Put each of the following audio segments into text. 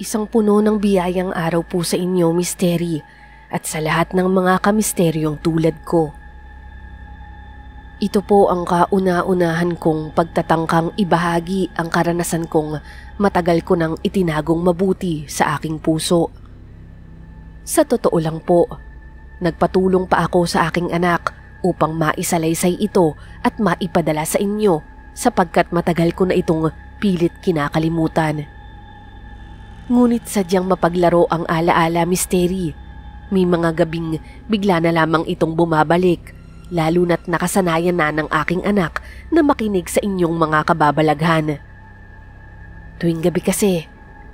Isang puno ng biyayang araw po sa inyo, Misteri, at sa lahat ng mga kamisteryong tulad ko. Ito po ang kauna-unahan kong pagtatangkang ibahagi ang karanasan kong matagal ko nang itinagong mabuti sa aking puso. Sa totoo lang po, nagpatulong pa ako sa aking anak upang maisalaysay ito at maipadala sa inyo sapagkat matagal ko na itong pilit kinakalimutan. Ngunit sadyang mapaglaro ang alaala, Misteri. May mga gabing bigla na lamang itong bumabalik, lalo na't nakasanayan na ng aking anak na makinig sa inyong mga kababalaghan. Tuwing gabi kasi,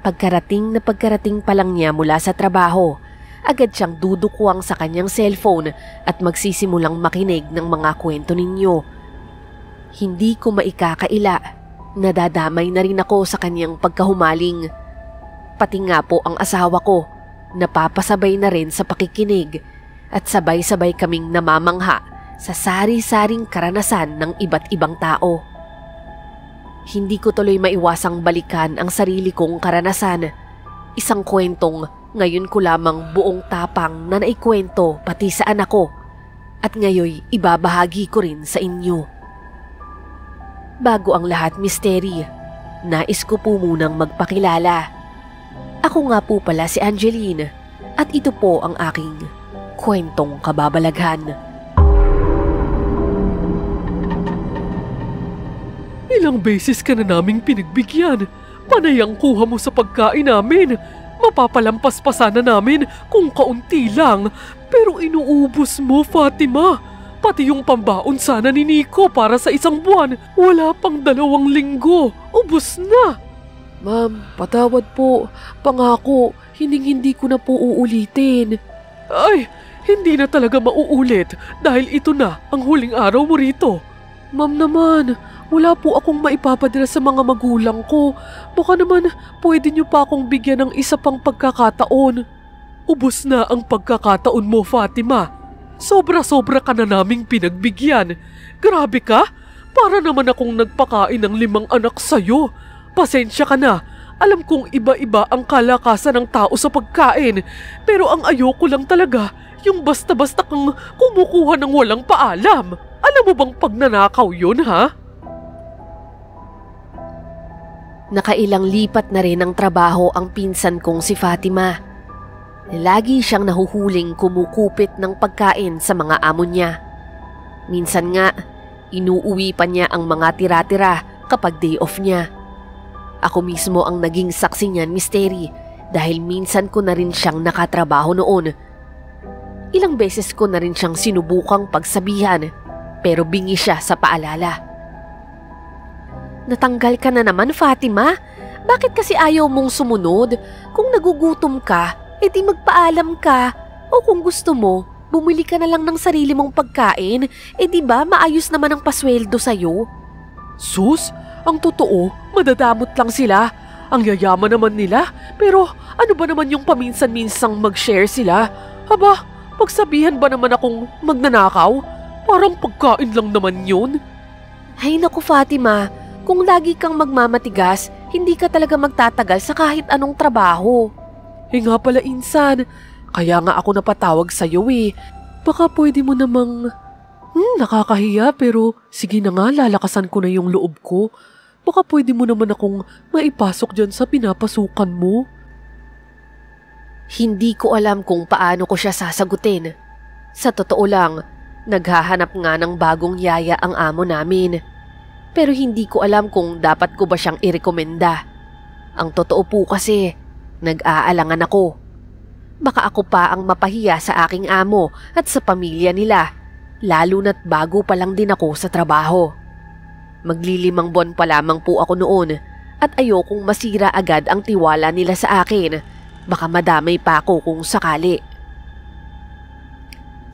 pagkarating pa lang niya mula sa trabaho, agad siyang dudukwang sa kanyang cellphone at magsisimulang makinig ng mga kwento ninyo. Hindi ko maikakaila, nadadamay na rin ako sa kanyang pagkahumaling. Pati nga po ang asawa ko, napapasabay na rin sa pakikinig at sabay-sabay kaming namamangha sa sari-saring karanasan ng iba't ibang tao. Hindi ko tuloy maiwasang balikan ang sarili kong karanasan. Isang kwentong ngayon ko lamang buong tapang na naikwento pati sa anak ko at ngayoy ibabahagi ko rin sa inyo. Bago ang lahat, Misteri, nais ko po munang magpakilala. Ako nga po pala si Angeline at ito po ang aking kwentong kababalaghan. Ilang beses ka na naming pinagbigyan. Panay ang kuha mo sa pagkain namin. Mapapalampas pa sana namin kung kaunti lang. Pero inuubos mo, Fatima. Pati yung pambaon sana ni Nico para sa isang buwan. Wala pang 2 linggo. Ubos na. Ma'am, patawad po. Pangako, hindi ko na po uulitin. Ay, hindi na talaga mauulit dahil ito na ang huling araw mo rito. Ma'am naman, wala po akong maipapadala sa mga magulang ko. Baka naman pwede niyo pa akong bigyan ng isa pang pagkakataon. Ubos na ang pagkakataon mo, Fatima. Sobra-sobra ka na naming pinagbigyan. Grabe ka, para naman akong nagpakain ng 5 anak sa'yo. Pasensya ka na. Alam kong iba-iba ang kalakasan ng tao sa pagkain. Pero ang ayoko lang talaga, yung basta-basta kang kumukuha ng walang paalam. Alam mo bang pagnanakaw yun, ha? Nakailang lipat na rin ng trabaho ang pinsan kong si Fatima. Lagi siyang nahuhuling kumukupit ng pagkain sa mga amo niya. Minsan nga, inuuwi pa niya ang mga tira-tira kapag day off niya. Ako mismo ang naging saksi niyan, Misteri, dahil minsan ko na rin siyang nakatrabaho noon. Ilang beses ko na rin siyang sinubukang pagsabihan, pero bingi siya sa paalala. Natanggal ka na naman, Fatima. Bakit kasi ayaw mong sumunod? Kung nagugutom ka, edi magpaalam ka. O kung gusto mo, bumili ka na lang ng sarili mong pagkain. Edi ba maayos naman ang pasweldo sa'yo? Sus, ang totoo, madadamot lang sila. Ang yayaman naman nila, pero ano ba naman yung paminsan-minsang mag-share sila? Aba, pagsabihan ba naman akong magnanakaw? Parang pagkain lang naman yun. Ay naku, Fatima, kung lagi kang magmamatigas, hindi ka talaga magtatagal sa kahit anong trabaho. Nga pala, insan, kaya nga ako napatawag sa'yo eh. Baka pwede mo namang... nakakahiya pero sige na nga, lalakasan ko na yung loob ko. Baka pwede mo naman akong maipasok dyan sa pinapasukan mo. Hindi ko alam kung paano ko siya sasagutin. Sa totoo lang, naghahanap nga ng bagong yaya ang amo namin. Pero hindi ko alam kung dapat ko ba siyang irekomenda. Ang totoo po kasi, nag-aalangan ako. Baka ako pa ang mapahiya sa aking amo at sa pamilya nila, lalo na't bago pa lang din ako sa trabaho. Magli5 buwan pa lamang po ako noon at ayokong masira agad ang tiwala nila sa akin. Baka madamay pa ako kung sakali.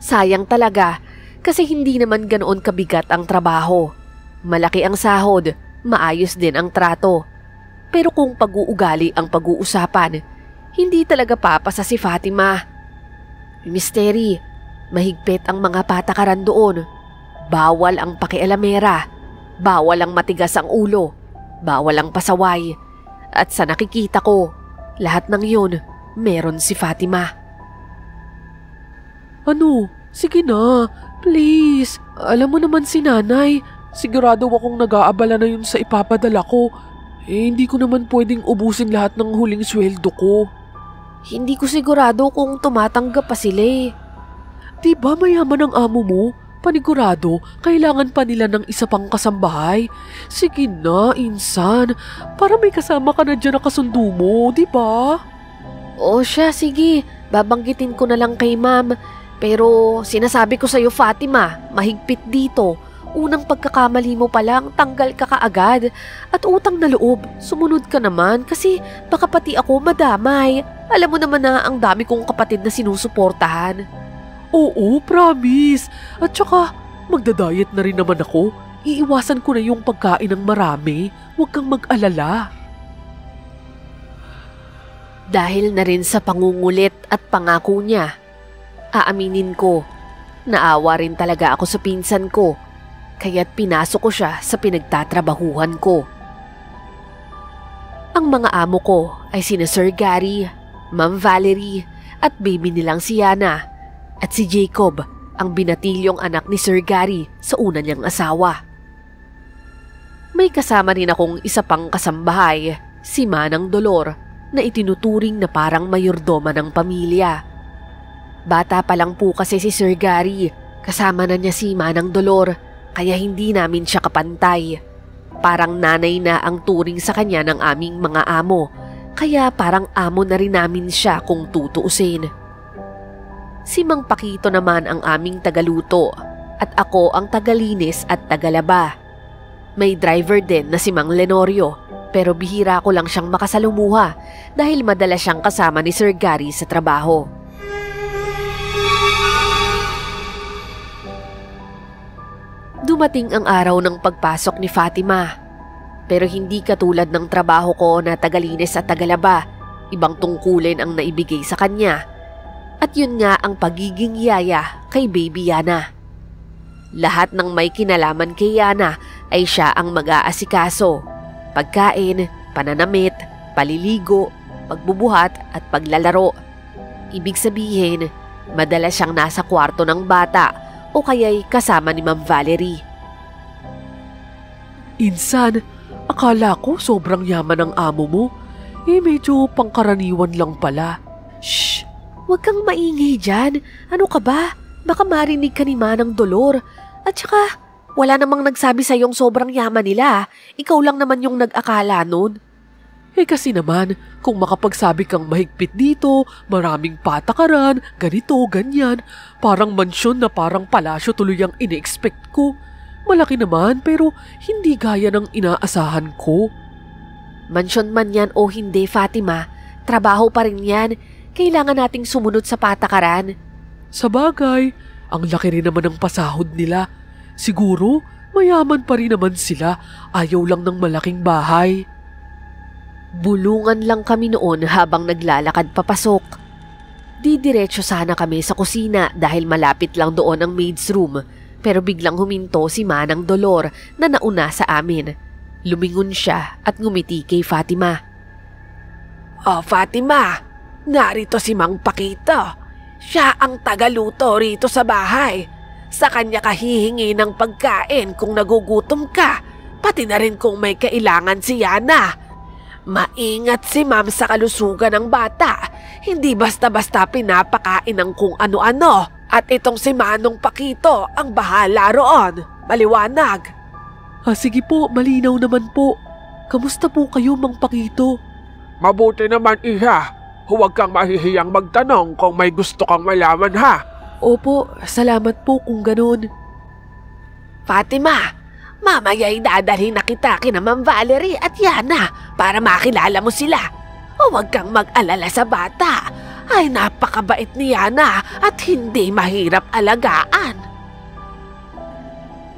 Sayang talaga Kasi hindi naman ganoon kabigat ang trabaho. Malaki ang sahod, maayos din ang trato. Pero kung pag-uugali ang pag-uusapan, hindi talaga papasa si Fatima. Misteri, mahigpit ang mga patakaran doon. Bawal ang pakialamera, bawal ang matigas ang ulo, bawal ang pasaway. At sa nakikita ko, lahat ng yun, meron si Fatima. Ano? Sige na, please. Alam mo naman si nanay, sigurado akong nag-aabala na yun sa ipapadala ko. Hindi ko naman pwedeng ubusin lahat ng huling sweldo ko. Hindi ko sigurado kung tumatanggap pa sila eh. Diba mayaman ang amo mo? Panigurado, kailangan pa nila ng isa pang kasambahay. Sige na, insan. Para may kasama ka na dyan na kasundo mo, diba? O siya, sige. Babanggitin ko na lang kay ma'am. Pero sinasabi ko sa'yo, Fatima, mahigpit dito. Unang pagkakamali mo pa lang, tanggal ka kaagad. At utang na loob, sumunod ka naman kasi baka pati ako madamay. Alam mo naman na ang dami kong kapatid na sinusuportahan. Oo, promise. At saka, magda-diet na rin naman ako. Iiwasan ko na yung pagkain ng marami. Huwag kang mag-alala. Dahil na rin sa pangungulit at pangako niya, aaminin ko, naawa rin talaga ako sa pinsan ko. Kaya't pinasok ko siya sa pinagtatrabahuhan ko. Ang mga amo ko ay sina Sir Gary, Ma'am Valerie at baby nilang si Yana. At si Jacob, ang binatilyong anak ni Sir Gary sa una niyang asawa. May kasama rin akong isa pang kasambahay, si Manang Dolor, na itinuturing na parang mayordoma ng pamilya. Bata pa lang po kasi si Sir Gary, kasama na niya si Manang Dolor, kaya hindi namin siya kapantay. Parang nanay na ang turing sa kanya ng aming mga amo, kaya parang amo na rin namin siya kung tutuusin. Si Mang Pakito naman ang aming tagaluto at ako ang tagalinis at tagalaba. May driver din na si Mang Lenorio pero bihira ko lang siyang makasalumuha dahil madalas siyang kasama ni Sir Gary sa trabaho. Dumating ang araw ng pagpasok ni Fatima. Pero hindi katulad ng trabaho ko na tagalinis at tagalaba, ibang tungkulin ang naibigay sa kanya. At yun nga ang pagiging yaya kay baby Yana. Lahat ng may kinalaman kay Yana ay siya ang mag-aasikaso. Pagkain, pananamit, paliligo, pagbubuhat at paglalaro. Ibig sabihin, madalas siyang nasa kwarto ng bata o kaya'y kasama ni Ma'am Valerie. Insan, akala ko sobrang yaman ng amo mo. Medyo pangkaraniwan lang pala. Shh! Huwag kang maingay dyan. Ano ka ba? Baka marinig ka ni Manang Dolor. At saka, wala namang nagsabi sa iyong sobrang yaman nila. Ikaw lang naman yung nag-akala nun. Kasi naman, kung makapagsabi kang mahigpit dito, maraming patakaran, ganito, ganyan, parang mansyon na parang palasyo tuloy ang ine-expect ko. Malaki naman pero hindi gaya ng inaasahan ko. Mansyon man yan o hindi, Fatima, trabaho pa rin yan. Kailangan nating sumunod sa patakaran. Sabagay, ang laki rin naman ng pasahod nila. Siguro, mayaman pa rin naman sila. Ayaw lang ng malaking bahay. Bulungan lang kami noon habang naglalakad papasok. Didiretso sana kami sa kusina dahil malapit lang doon ang maid's room. Pero biglang huminto si Manang Dolor na nauna sa amin. Lumingon siya at ngumiti kay Fatima. "Oh, Fatima! Narito si Mang Pakito. Siya ang tagaluto rito sa bahay. Sa kanya ka hihingi ng pagkain kung nagugutom ka, pati na rin kung may kailangan si Yana. Maingat si Ma'am sa kalusugan ng bata. Hindi basta-basta pinapakain ng kung ano-ano. At itong si Manong Pakito ang bahala roon. Maliwanag." Sige po, malinaw naman po. Kamusta po kayo, Mang Pakito? Mabuti naman, iha. Huwag kang mahihiyang magtanong kung may gusto kang malaman, ha? Opo, salamat po kung ganun. "Fatima, mamaya'y dadalhin na kita kina Ma'am Valerie at Yana para makilala mo sila. Huwag kang mag-alala sa bata. Ay napakabait ni Yana at hindi mahirap alagaan."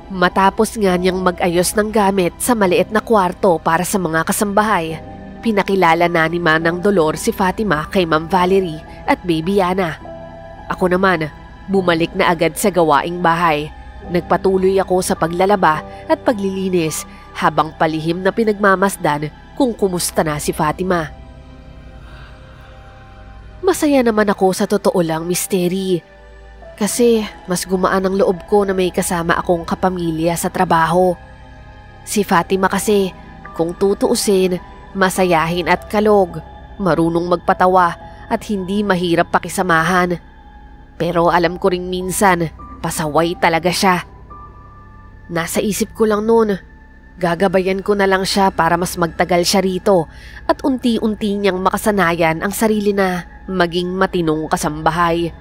Matapos nga niyang mag-ayos ng gamit sa maliit na kwarto para sa mga kasambahay, pinakilala na ni Manang Dolor si Fatima kay Ma'am Valerie at Baby Yana. Ako naman, bumalik na agad sa gawaing bahay. Nagpatuloy ako sa paglalaba at paglilinis habang palihim na pinagmamasdan kung kumusta na si Fatima. Masaya naman ako sa totoo lang, Misteri. Kasi mas gumaan ang loob ko na may kasama akong kapamilya sa trabaho. Si Fatima kasi, kung tutuusin, masayahin at kalog, marunong magpatawa at hindi mahirap pakisamahan. Pero alam ko ring minsan, pasaway talaga siya. Nasa isip ko lang noon, gagabayan ko na lang siya para mas magtagal siya rito at unti-unti niyang makasanayan ang sarili na maging matinong kasambahay.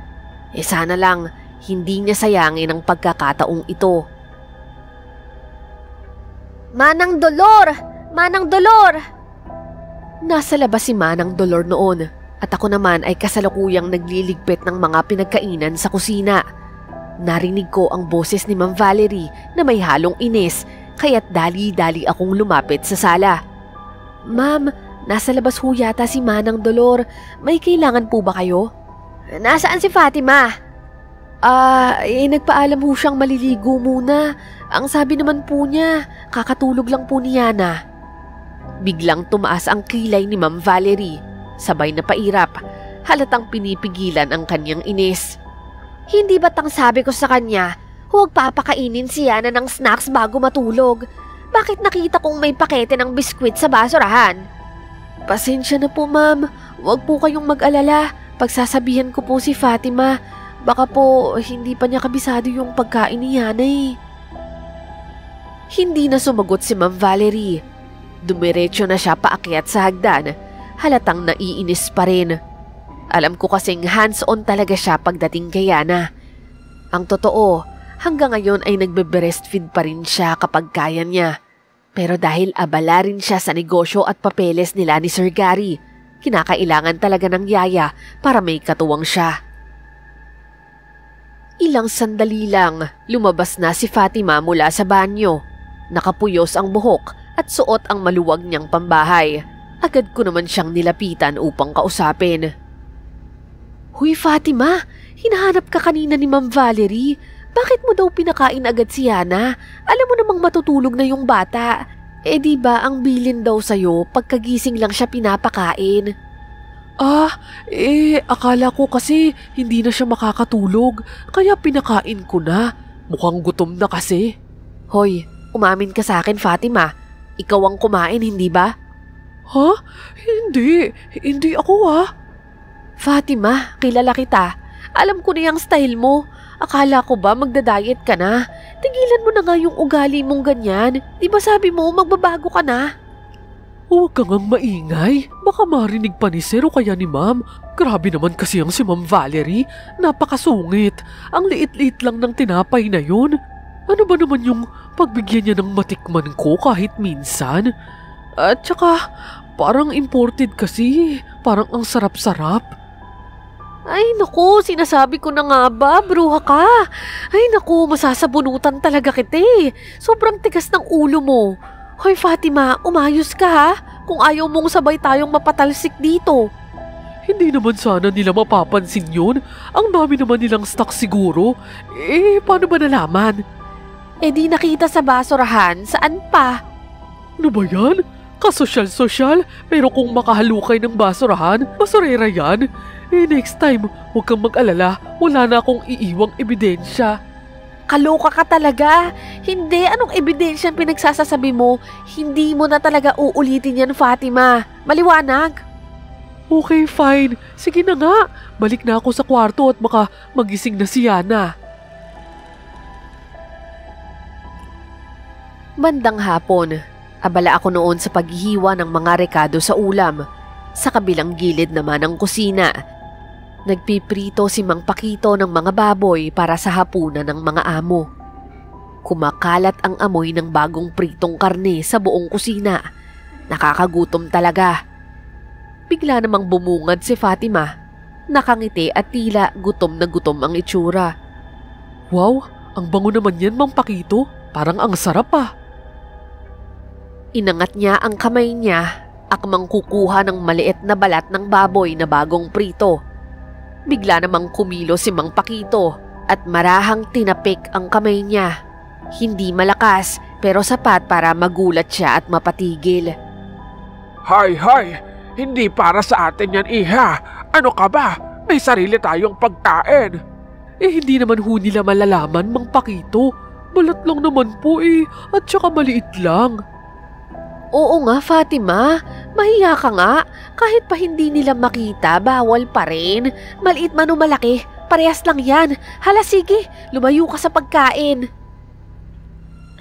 Sana lang hindi niya sayangin ang pagkakataong ito. Manang Dolor! Manang Dolor! Nasa labas si Manang Dolor noon at ako naman ay kasalukuyang nagliligpit ng mga pinagkainan sa kusina. Narinig ko ang boses ni Ma'am Valerie na may halong inis kaya't dali-dali akong lumapit sa sala. Ma'am, nasa labas ho yata si Manang Dolor. May kailangan po ba kayo? Nasaan si Fatima? Nagpaalam ho siyang maliligo muna. Ang sabi naman po niya, kakatulog lang po ni Yana. Biglang tumaas ang kilay ni Ma'am Valerie. Sabay na pairap, halatang pinipigilan ang kanyang inis. Hindi ba't ang sabi ko sa kanya, huwag papakainin si Yana ng snacks bago matulog? Bakit nakita kong may pakete ng biskwit sa basurahan? Pasensya na po, ma'am. Huwag po kayong mag-alala. Pagsasabihan ko po si Fatima, baka po hindi pa niya kabisado yung pagkain ni Yana eh. Hindi na sumagot si Ma'am Valerie. Dumiretso na siya paakyat sa hagdan, halatang naiinis pa rin. Alam ko kasing hands-on talaga siya pagdating kay Yana. Ang totoo, hanggang ngayon ay nagbe-breastfeed pa rin siya kapag kaya niya. Pero dahil abala rin siya sa negosyo at papeles nila ni Sir Gary, kinakailangan talaga ng yaya para may katuwang siya. Ilang sandali lang, lumabas na si Fatima mula sa banyo. Nakapuyos ang buhok at suot ang maluwag niyang pambahay. Agad ko naman siyang nilapitan upang kausapin. Huy Fatima, hinahanap ka kanina ni Ma'am Valerie. Bakit mo daw pinakain agad si Yana? Alam mo namang matutulog na yung bata. Di ba ang bilin daw sa'yo pagkagising lang siya pinapakain? Akala ko kasi hindi na siya makakatulog, kaya pinakain ko na. Mukhang gutom na kasi. Hoy, umamin ka sa akin, Fatima. Ikaw ang kumain, hindi ba? Ha? Hindi ako Fatima, kilala kita. Alam ko na yung style mo. Akala ko ba magda-diet ka na? Tigilan mo na nga yung ugali mong ganyan. Di ba sabi mo magbabago ka na? Huwag kang maingay. Baka marinig pa ni Sir o kaya ni Ma'am. Grabe naman kasi ang si Ma'am Valerie. Napakasungit. Ang liit-liit lang ng tinapay na yun. Ano ba naman yung pagbigyan niya ng matikman ko kahit minsan? At saka parang imported kasi. Parang ang sarap-sarap. Ay naku, sinasabi ko na nga ba, bruha ka. Ay naku, masasabunutan talaga kita eh. Sobrang tigas ng ulo mo. Hoy Fatima, umayos ka ha. Kung ayaw mong sabay tayong mapatalsik dito. Hindi naman sana nila mapapansin yun. Ang dami naman nilang stock siguro. Paano ba nalaman? Di nakita sa basurahan. Saan pa? Ano ba yan? Kasosyal-sosyal, pero kung makahalukay ng basurahan, basurera yan. Next time, huwag kang mag-alala, wala na akong iiwang ebidensya. Kaloka ka talaga. Hindi, anong ebidensya pinagsasasabi mo? Hindi mo na talaga uulitin yan, Fatima. Maliwanag. Okay, fine. Sige na nga. Balik na ako sa kwarto at baka magising na si Yana. Bandang hapon, abala ako noon sa paghihiwa ng mga rekado sa ulam. Sa kabilang gilid naman ng kusina, nagpiprito si Mang Pakito ng mga baboy para sa hapunan ng mga amo. Kumakalat ang amoy ng bagong pritong karne sa buong kusina. Nakakagutom talaga. Bigla namang bumungad si Fatima. Nakangiti at tila gutom na gutom ang itsura. Wow, ang bango naman yan, Mang Pakito. Parang ang sarap ah. Inangat niya ang kamay niya, akmang kukuha ng maliit na balat ng baboy na bagong prito. Bigla namang kumilo si Mang Pakito at marahang tinapik ang kamay niya. Hindi malakas pero sapat para magulat siya at mapatigil. Hay! Hindi para sa atin yan, Iha. Ano ka ba? May sarili tayong pagkain. Hindi naman ho nila malalaman, Mang Pakito. Balat lang naman po at saka maliit lang. Oo nga, Fatima. Mahiya ka nga. Kahit pa hindi nila makita, bawal pa rin. Maliit man o malaki, parehas lang yan. Hala sige, lumayo ka sa pagkain.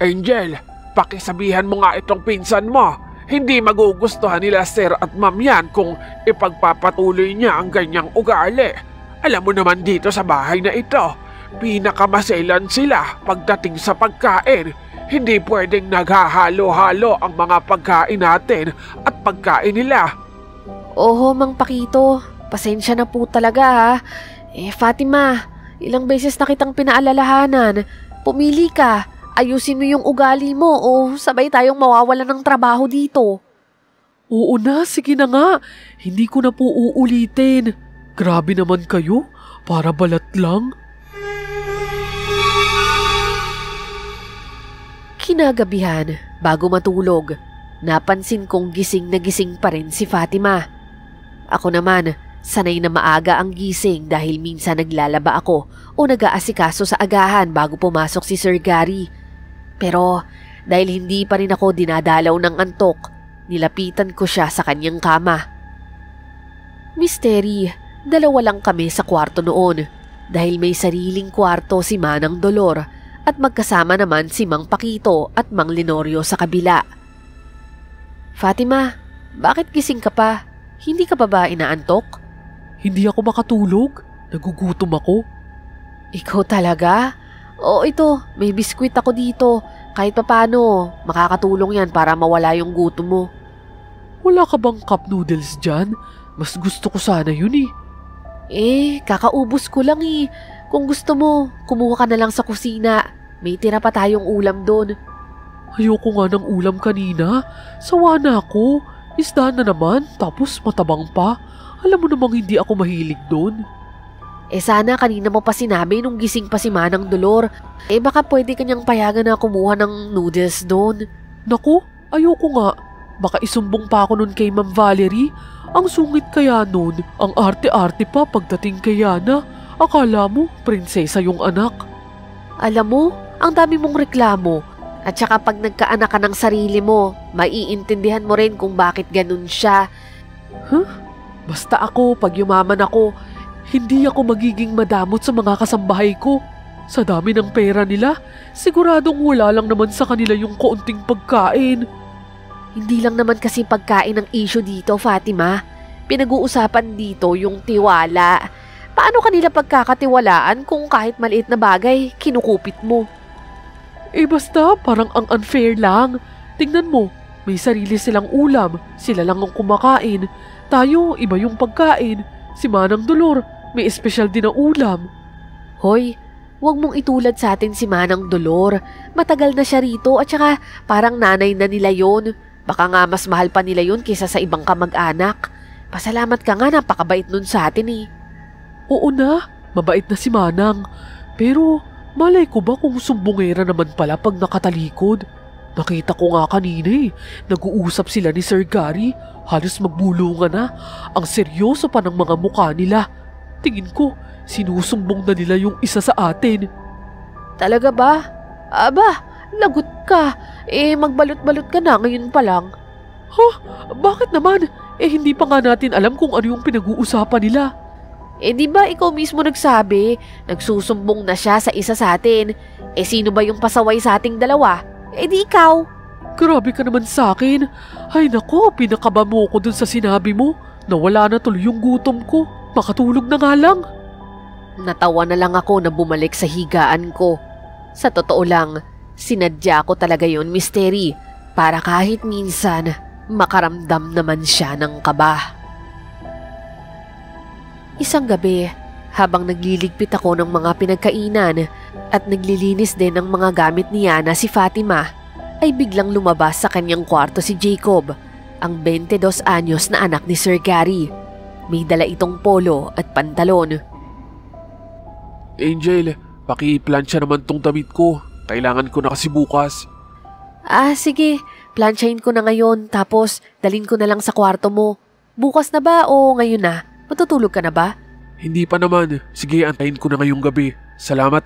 Angel, pakisabihan mo nga itong pinsan mo. Hindi magugustuhan nila Sir at Ma'am yan kung ipagpapatuloy niya ang ganyang ugali. Alam mo naman dito sa bahay na ito, pinakamaselan sila pagdating sa pagkain. Hindi pwedeng naghahalo-halo ang mga pagkain natin at pagkain nila. Oho, Mang Pakito. Pasensya na po talaga ha. Fatima, ilang beses na kitang pinaalalahanan. Pumili ka. Ayusin mo yung ugali mo o sabay tayong mawawalan ng trabaho dito. Oo na, sige na nga. Hindi ko na po uulitin. Grabe naman kayo, para balat lang. Kinagabihan, bago matulog, napansin kong gising na gising pa rin si Fatima. Ako naman, sanay na maaga ang gising dahil minsan naglalaba ako o nag-aasikaso sa agahan bago pumasok si Sir Gary. Pero dahil hindi pa rin ako dinadalaw ng antok, nilapitan ko siya sa kanyang kama. Misteri, dalawa lang kami sa kwarto noon dahil may sariling kwarto si Manang Dolor at magkasama naman si Mang Pakito at Mang Lenorio sa kabila. Fatima, bakit gising ka pa? Hindi ka pa ba inaantok? Hindi ako makatulog. Nagugutom ako. Ikaw talaga? Oo, ito, may biskwit ako dito. Kahit papano, makakatulong yan para mawala yung gutom mo. Wala ka bang cup noodles dyan? Mas gusto ko sana yun Kakaubos ko lang Kung gusto mo, kumuha ka na lang sa kusina. May tira pa tayong ulam doon. Ayoko nga ng ulam kanina. Sawa na ako. Isda na naman, tapos matabang pa. Alam mo namang hindi ako mahilig doon. Sana kanina mo pa sinabi nung gising pa si Manang Dolor. Baka pwede kanyang payagan na kumuha ng noodles doon. Naku, ayoko nga. Baka isumbong pa ako nun kay Ma'am Valerie. Ang sungit kaya nun, ang arte-arte pa pagdating kay Yana. Akala mo, prinsesa yung anak. Alam mo, ang dami mong reklamo. At saka pag nagkaanak ka ng sarili mo, maiintindihan mo rin kung bakit ganun siya. Basta ako, pag yumaman ako, hindi ako magiging madamot sa mga kasambahay ko. Sa dami ng pera nila, siguradong wala lang naman sa kanila yung kaunting pagkain. Hindi lang naman kasi pagkain ang issue dito, Fatima. Pinag-uusapan dito yung tiwala. Paano kanila pagkakatiwalaan kung kahit maliit na bagay, kinukupit mo? Basta parang ang unfair lang. Tingnan mo, may sarili silang ulam, sila lang ang kumakain. Tayo, iba yung pagkain. Si Manang Dolor, may espesyal din na ulam. Hoy, huwag mong itulad sa atin si Manang Dolor. Matagal na siya rito at saka parang nanay na nila yon. Baka nga mas mahal pa nila yun kaysa sa ibang kamag-anak. Pasalamat ka nga, napakabait nun sa atin Oo na, mabait na si Manang. Pero malay ko ba kung sumbongera naman pala pag nakatalikod? Nakita ko nga kanina nag-uusap sila ni Sir Gary. Halos magbulungan na. Ang seryoso pa ng mga mukha nila. Tingin ko, sinusumbong na nila yung isa sa atin. Talaga ba? Aba, lagot ka. Magbalot-balot ka na ngayon pa lang. Bakit naman? Hindi pa nga natin alam kung ano yung pinag-uusapan nila. Di ba ikaw mismo nagsabi, nagsusumbong na siya sa isa sa atin? Sino ba yung pasaway sa ating dalawa? Di ikaw. Grabe ka naman sa akin. Ay nako, pinakaba mo ko dun sa sinabi mo. Nawala na tuloy yung gutom ko. Makatulog na nga lang. Natawa na lang ako na bumalik sa higaan ko. Sa totoo lang, sinadya ko talaga yon, Misteri, para kahit minsan makaramdam naman siya ng kaba. Isang gabi, Habang nagliligpit ako ng mga pinagkainan at naglilinis din ng mga gamit ni Yana, si Fatima, ay biglang lumabas sa kanyang kwarto si Jacob, ang 22 anyos na anak ni Sir Gary. May dala itong polo at pantalon. Angel, paki-plancha naman tong damit ko. Kailangan ko na kasi bukas. Sige. Planchain ko na ngayon tapos dalhin ko na lang sa kwarto mo. Bukas na ba o ngayon na? Matutulog ka na ba? Hindi pa naman. Sige, antayin ko na ngayong gabi. Salamat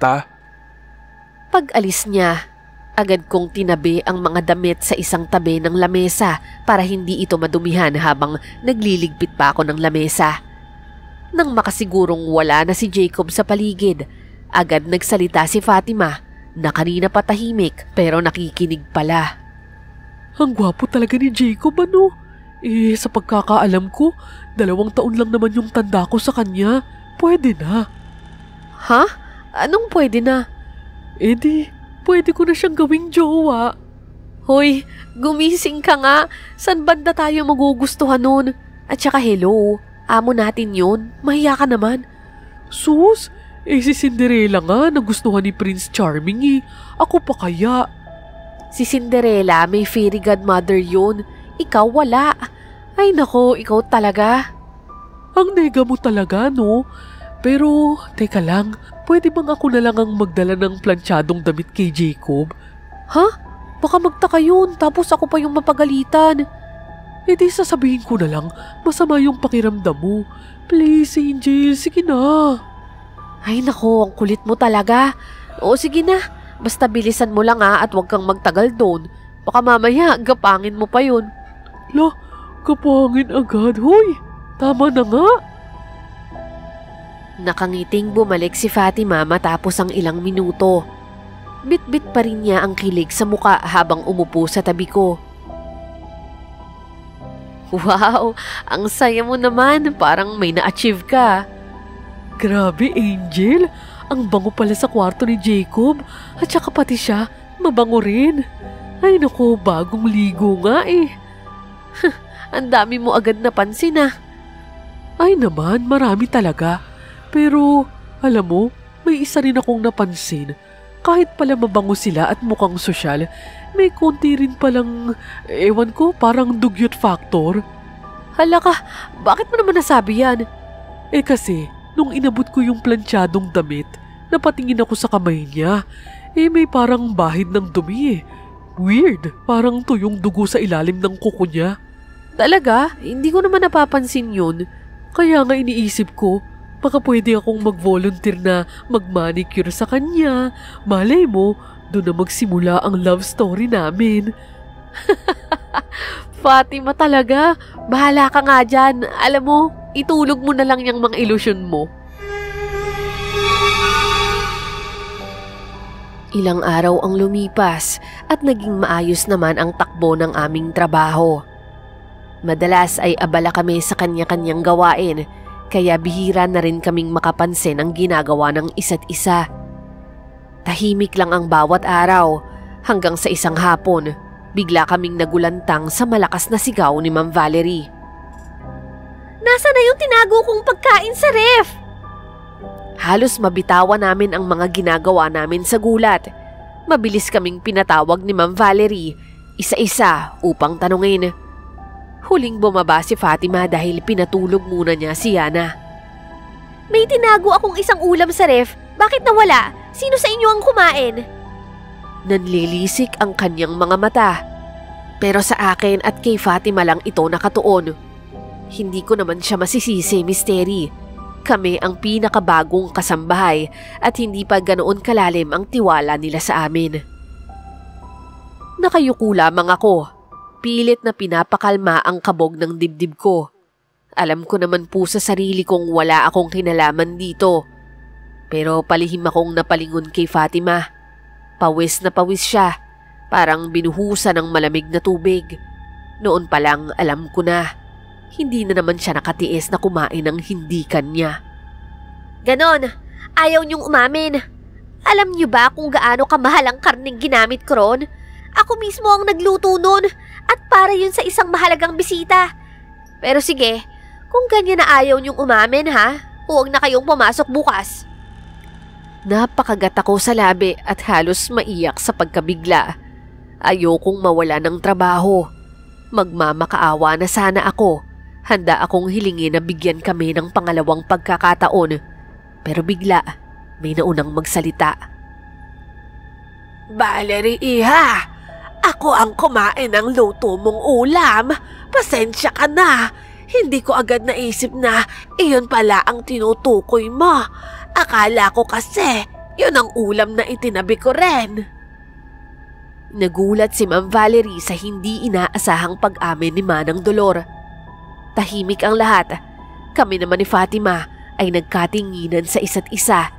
Pag-alis niya, agad kong tinabi ang mga damit sa isang tabi ng lamesa para hindi ito madumihan habang nagliligpit pa ako ng lamesa. Nang makasigurong wala na si Jacob sa paligid, agad nagsalita si Fatima na kanina pa tahimik pero nakikinig pala. Ang gwapo talaga ni Jacob, ano? Sa pagkakaalam ko, 2 taon lang naman yung tanda ko sa kanya. Pwede na. Ha? Anong pwede na? Pwede ko na siyang gawing jowa. Hoy, gumising ka nga. San banda tayo magugustuhan nun? At saka hello, amo natin yun. Mahiya ka naman. Sus, si Cinderella nga nagustuhan ni Prince Charming . Ako pa kaya? Si Cinderella may fairy godmother yun. Ikaw wala. Ay nako, ikaw talaga. Ang nega mo talaga, no? Pero, teka lang, pwede bang ako na lang ang magdala ng planchadong damit kay Jacob? Ha? Baka magtaka yun, tapos ako pa yung mapagalitan. Sasabihin ko na lang, masama yung pakiramdam mo. Please, Angel, sige na. Ay nako, ang kulit mo talaga. Oo, sige na. Basta bilisan mo lang at huwag kang magtagal doon. Baka mamaya, gapangin mo pa yun. Kapangin agad. Hoy, tama na nga. Nakangiting bumalik si Fatima matapos ang ilang minuto. Bit-bit pa rin niya ang kilig sa muka habang umupo sa tabi ko. Wow, ang saya mo naman. Parang may na-achieve ka. Grabe, Angel. Ang bango pala sa kwarto ni Jacob. At saka pati siya, mabango rin. Ay naku, bagong ligo nga . Ang dami mo agad napansin . Ay naman, marami talaga. Pero, alam mo, may isa rin akong napansin. Kahit pala mabango sila at mukhang sosyal, may konti rin palang, ewan ko, parang dugyot factor. Hala ka, bakit mo naman nasabi yan? Kasi, nung inabot ko yung planchadong damit, napatingin ako sa kamay niya. May parang bahid ng dumi . Weird, parang tuyong dugo sa ilalim ng kuko niya. Talaga? Hindi ko naman napapansin yun. Kaya nga iniisip ko, baka pwede akong mag-volunteer na mag-manicure sa kanya. Malay mo, doon na magsimula ang love story namin. Fatima talaga, bahala ka nga dyan. Alam mo, itulog mo na lang yung mga ilusyon mo. Ilang araw ang lumipas at naging maayos naman ang takbo ng aming trabaho. Madalas ay abala kami sa kanya-kanyang gawain, kaya bihira na rin kaming makapansin ang ginagawa ng isa't isa. Tahimik lang ang bawat araw hanggang sa isang hapon, bigla kaming nagulantang sa malakas na sigaw ni Ma'am Valerie. Nasaan na yung tinago kong pagkain sa ref? Halos mabitawan namin ang mga ginagawa namin sa gulat. Mabilis kaming pinatawag ni Ma'am Valerie, isa-isa upang tanungin. Huling bumaba si Fatima dahil pinatulog muna niya si Yana. May tinago akong isang ulam sa ref. Bakit nawala? Sino sa inyo ang kumain? Nanlilisik ang kanyang mga mata. Pero sa akin at kay Fatima lang ito nakatuon. Hindi ko naman siya masisisi, Misteri. Kami ang pinakabagong kasambahay at hindi pa ganoon kalalim ang tiwala nila sa amin. Nakayuko lamang ako. Pilit na pinapakalma ang kabog ng dibdib ko. Alam ko naman po sa sarili kong wala akong kinalaman dito. Pero palihim akong napalingon kay Fatima. Pawis na pawis siya, parang binuhusan ng malamig na tubig. Noon pa lang alam ko na, hindi na naman siya nakatiis na kumain ng hindi kanya. Ganon, ayaw niyong umamin. Alam niyo ba kung gaano kamahal ang karneng ginamit ko ron? Ako mismo ang nagluto nun at para yun sa isang mahalagang bisita. Pero sige, kung ganyan na ayaw niyong umamin Huwag na kayong pumasok bukas. Napakagat ako sa labi at halos maiyak sa pagkabigla. Ayokong mawala ng trabaho. Magmamakaawa na sana ako. Handa akong hilingin na bigyan kami ng pangalawang pagkakataon. Pero bigla, may naunang magsalita. Valerie, iha! Ako ang kumain ng luto mong ulam. Pasensya ka na. Hindi ko agad naisip na iyon pala ang tinutukoy mo. Akala ko kasi yun ang ulam na itinabi ko rin. Nagulat si Ma'am Valerie sa hindi inaasahang pag-amin ni Manang Dolor. Tahimik ang lahat. Kami naman ni Fatima ay nagkatinginan sa isa't isa.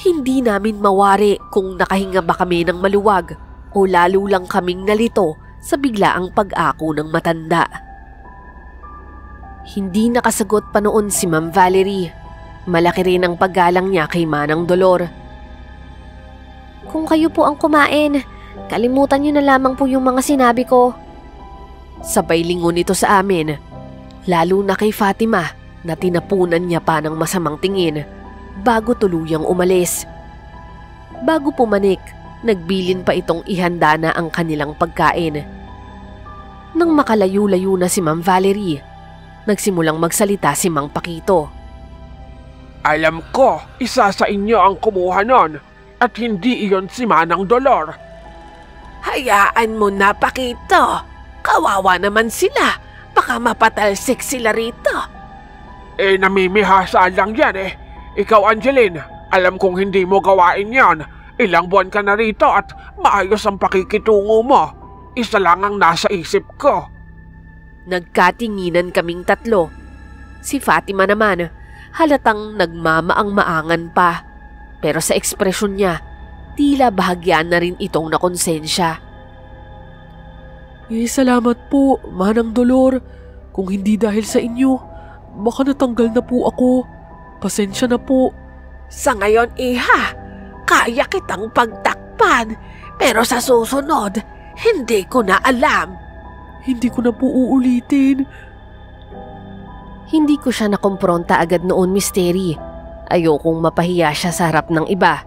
Hindi namin mawari kung nakahinga ba kami ng maluwag o lalo lang kaming nalito sa biglaang pag-ako ng matanda. Hindi nakasagot pa noon si Ma'am Valerie. Malaki rin ang paggalang niya kay Manang Dolor. Kung kayo po ang kumain, kalimutan niyo na lamang po yung mga sinabi ko. Sabay lingon ito sa amin, lalo na kay Fatima na tinapunan niya pa ng masamang tingin bago tuluyang umalis. Bago pumanik, nagbilin pa itong ihanda na ang kanilang pagkain. Nang makalayo-layo na si Ma'am Valerie, nagsimulang magsalita si Mang Pakito. Alam ko, isa sa inyo ang kumuha nun at hindi iyon si Manang Dolor. Hayaan mo na, Pakito. Kawawa naman sila. Baka mapatalsik sila rito. Namimihasa lang yan eh. Ikaw, Angeline, alam kong hindi mo gawain yan. Ilang buwan ka na rito at maayos ang pakikitungo mo. Isa lang ang nasa isip ko. Nagkatinginan kaming tatlo. Si Fatima naman, halatang nagmamaang-maangan pa. Pero sa ekspresyon niya, tila bahagyan na rin itong nakonsensya. Salamat po, Manang Dolor. Kung hindi dahil sa inyo, baka natanggal na po ako. Pasensya na po. Sa ngayon, iha, kaya kitang pagtakpan. Pero sa susunod, hindi ko na alam. Hindi ko na po uulitin. Hindi ko siya nakompronta agad noon, Misteri. Ayokong mapahiya siya sa harap ng iba.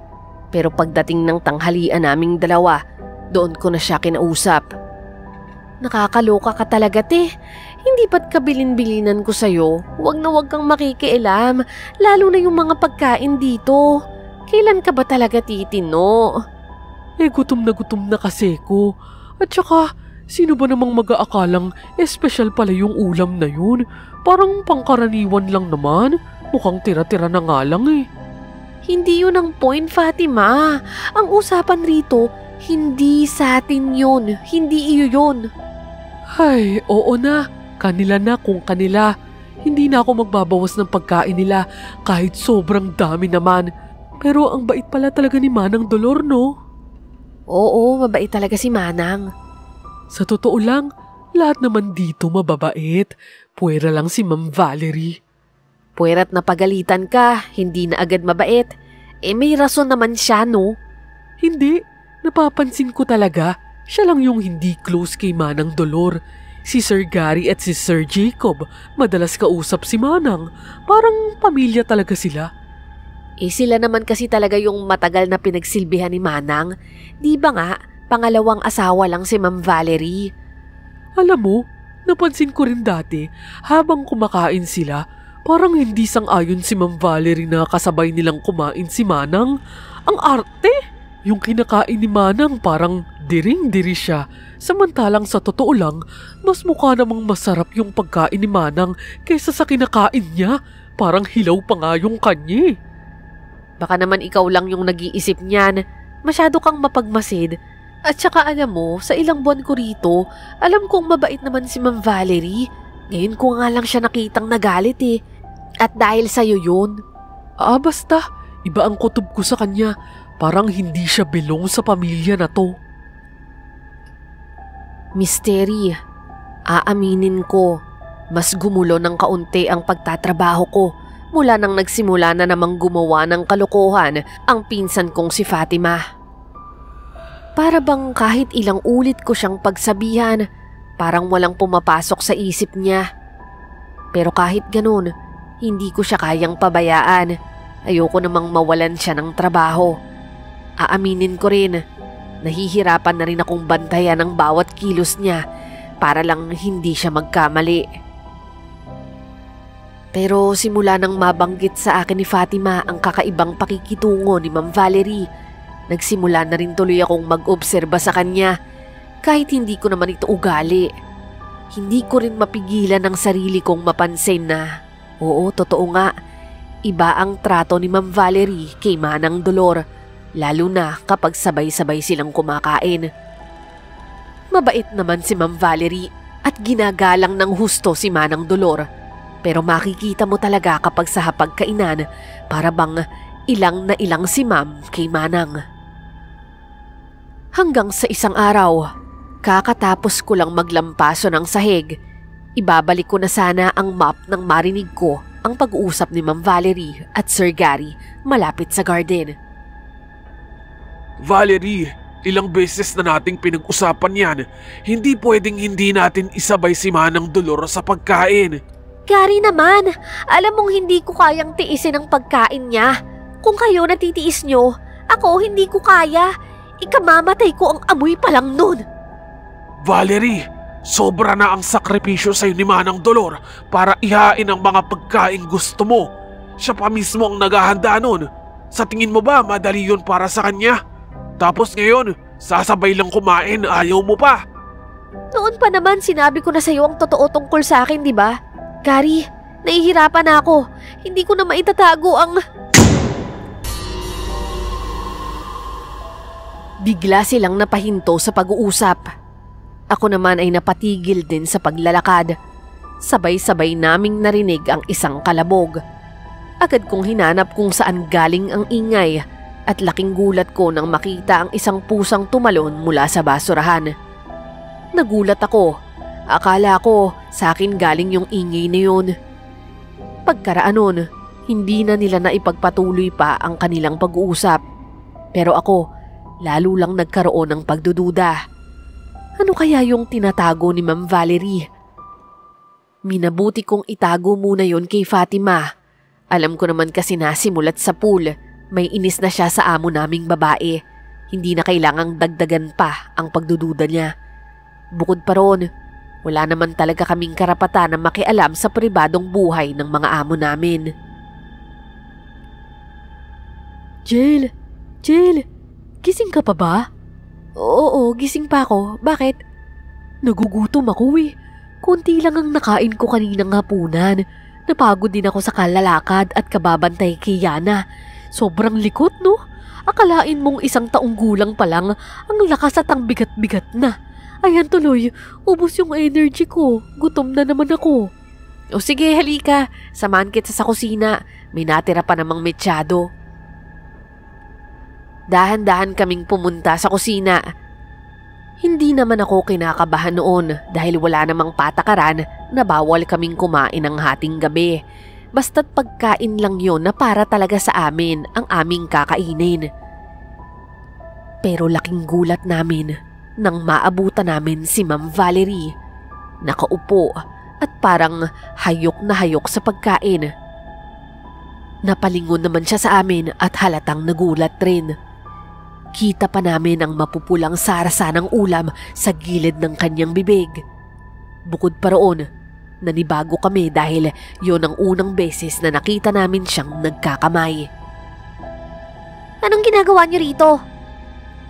Pero pagdating ng tanghalian naming dalawa, doon ko na siya kinausap. Nakakaloka ka talaga, te. Hindi ba't kabilin-bilinan ko sa'yo? Huwag na huwag kang makikialam, lalo na yung mga pagkain dito. Kailan ka ba talaga titino? Gutom na kasi ko. At saka, sino ba namang mag-aakalang espesyal pala yung ulam na yun? Parang pangkaraniwan lang naman. Mukhang tira-tira na nga lang eh. Hindi yun ang point, Fatima. Ang usapan rito, hindi sa atin yun. Hindi iyo yun. Ay, oo na. Kanila na kung kanila. Hindi na ako magbabawas ng pagkain nila kahit sobrang dami naman. Pero ang bait pala talaga ni Manang Dolor, no? Oo, mabait talaga si Manang. Sa totoo lang, lahat naman dito mababait. Puwera lang si Ma'am Valerie. Puwera't napagalitan ka, hindi na agad mabait. May rason naman siya, no? Hindi, napapansin ko talaga. Siya lang yung hindi close kay Manang Dolor. Si Sir Gary at si Sir Jacob, madalas kausap si Manang. Parang pamilya talaga sila. Sila naman kasi talaga yung matagal na pinagsilbihan ni Manang. Di ba nga, pangalawang asawa lang si Ma'am Valerie? Alam mo, napansin ko rin dati, habang kumakain sila, parang hindi sang-ayon si Ma'am Valerie na kasabay nilang kumain si Manang. Ang arte! Yung kinakain ni Manang parang diring-diri siya. Samantalang sa totoo lang, mas mukha namang masarap yung pagkain ni Manang kaysa sa kinakain niya. Parang hilaw pa nga yung kanya. Baka naman ikaw lang yung nag-iisip niyan. Masyado kang mapagmasid. At saka alam mo, sa ilang buwan ko rito, alam kong mabait naman si Ma'am Valerie. Ngayon ko nga lang siya nakitang nagalit eh. At dahil sa'yo yun. Basta, iba ang kutob ko sa kanya. Parang hindi siya belong sa pamilya na to. Misteri, aaminin ko, mas gumulo ng kaunti ang pagtatrabaho ko mula nang nagsimula na namang gumawa ng kalokohan ang pinsan kong si Fatima. Para bang kahit ilang ulit ko siyang pagsabihan, parang walang pumapasok sa isip niya. Pero kahit ganun, Hindi ko siya kayang pabayaan. Ayoko namang mawalan siya ng trabaho. Aaminin ko rin, nahihirapan na rin akong bantayan ang bawat kilos niya para lang hindi siya magkamali. Pero simula nang mabanggit sa akin ni Fatima ang kakaibang pakikitungo ni Ma'am Valerie, nagsimula na rin tuloy akong mag-obserba sa kanya kahit hindi ko naman ito ugali. Hindi ko rin mapigilan ang sarili kong mapansin na, oo, totoo nga, iba ang trato ni Ma'am Valerie kay Manang Dolor, lalo na kapag sabay-sabay silang kumakain. Mabait naman si Ma'am Valerie at ginagalang ng husto si Manang Dolor, pero makikita mo talaga kapag sa hapagkainan para bang ilang na ilang si Ma'am kay Manang. Hanggang sa isang araw, kakatapos ko lang maglampaso ng sahig, ibabalik ko na sana ang map nang marinig ko ang pag-uusap ni Ma'am Valerie at Sir Gary malapit sa garden. Valerie, ilang beses na nating pinag-usapan yan. Hindi pwedeng hindi natin isabay si Manang Dolor sa pagkain. Gary naman, alam mong hindi ko kayang tiisin ang pagkain niya. Kung kayo natitiis nyo, ako hindi ko kaya. Ikamamatay ko ang amoy pa lang nun. Valerie, sobra na ang sakripisyo sa'yo ni Manang Dolor para ihain ang mga pagkain gusto mo. Siya pa mismo ang naghahanda nun. Sa tingin mo ba madali yun para sa kanya? Tapos ngayon, sasabay lang kumain, ayaw mo pa. Noon pa naman sinabi ko na sa'yo ang totoo tungkol sa akin, di ba? Gary, nahihirapan na ako. Hindi ko na maitatago ang... Bigla silang napahinto sa pag-uusap. Ako naman ay napatigil din sa paglalakad. Sabay-sabay naming narinig ang isang kalabog. Agad kong hinanap kung saan galing ang ingay at laking gulat ko nang makita ang isang pusang tumalon mula sa basurahan. Nagulat ako. Akala ko sa akin galing yung ingay na yun. Pagkaraan nun, hindi na nila naipagpatuloy pa ang kanilang pag-uusap. Pero ako, lalo lang nagkaroon ng pagdududa. Ano kaya yung tinatago ni Ma'am Valerie? Minabuti kong itago muna yon kay Fatima. Alam ko naman kasi na simulat sa pool, may inis na siya sa amo naming babae. Hindi na kailangang dagdagan pa ang pagdududa niya. Bukod pa ron, wala naman talaga kaming karapatan na makialam sa pribadong buhay ng mga amo namin. Jill, gising ka pa ba? Oo, gising pa ako. Bakit? Nagugutom ako eh. Kunti lang ang nakain ko kaninang hapunan. Napagod din ako sa kalalakad at kababantay kay Yana. Sobrang likot, no? Akalain mong isang taong gulang pa lang, ang lakas at ang bigat-bigat na. Ayan tuloy, ubos yung energy ko. Gutom na naman ako. O sige, halika. Samahan kita sa kusina. May natira pa namang mechado. Dahan-dahan kaming pumunta sa kusina. Hindi naman ako kinakabahan noon dahil wala namang patakaran na bawal kaming kumain ng hating gabi. Basta't pagkain lang yon na para talaga sa amin ang aming kakainin. Pero laking gulat namin nang maabutan namin si Ma'am Valerie. Nakaupo at parang hayok na hayok sa pagkain. Napalingon naman siya sa amin at halatang nagulat rin. Kita pa namin ang mapupulang sarasa ng ulam sa gilid ng kanyang bibig. Bukod pa roon, nanibago kami dahil yon ang unang beses na nakita namin siyang nagkakamay. Anong ginagawa niyo rito?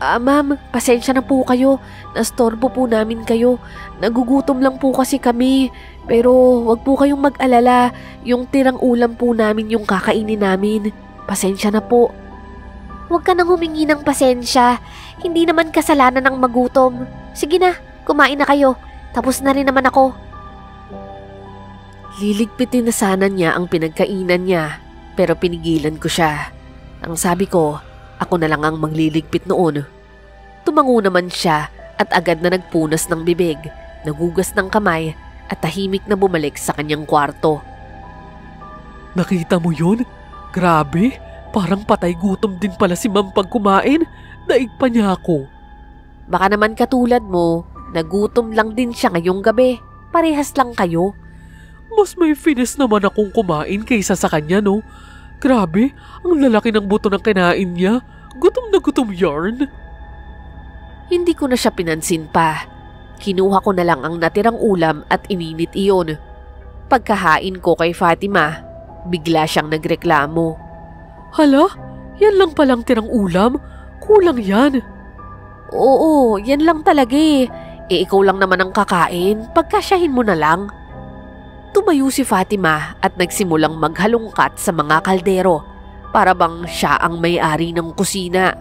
Ma'am, pasensya na po kayo. Nastorbo po namin kayo. Nagugutom lang po kasi kami. Pero wag po kayong mag-alala. Yung tirang ulam po namin yung kakainin namin. Pasensya na po. Huwag ka nang humingi ng pasensya. Hindi naman kasalanan ng magutom. Sige na, kumain na kayo. Tapos na rin naman ako. Liligpitin na sana niya ang pinagkainan niya, pero pinigilan ko siya. Ang sabi ko, ako na lang ang magliligpit noon. Tumango naman siya at agad na nagpunas ng bibig, nagugas ng kamay at tahimik na bumalik sa kanyang kwarto. Nakita mo yun? Grabe! Parang patay gutom din pala si Ma'am pag kumain. Daig pa niya ako. Baka naman katulad mo, nagutom lang din siya ngayong gabi. Parehas lang kayo. Mas may finesse naman akong kumain kaysa sa kanya, no? Grabe, ang lalaki ng buto ng kinain niya. Gutom na gutom yarn. Hindi ko na siya pinansin pa. Kinuha ko na lang ang natirang ulam at ininit iyon. Pagkahain ko kay Fatima, bigla siyang nagreklamo. Hala, yan lang palang tirang ulam? Kulang yan. Oo, yan lang talaga eh. Ikaw lang naman ang kakain, pagkasyahin mo na lang. Tumayo si Fatima at nagsimulang maghalungkat sa mga kaldero para bang siya ang may-ari ng kusina.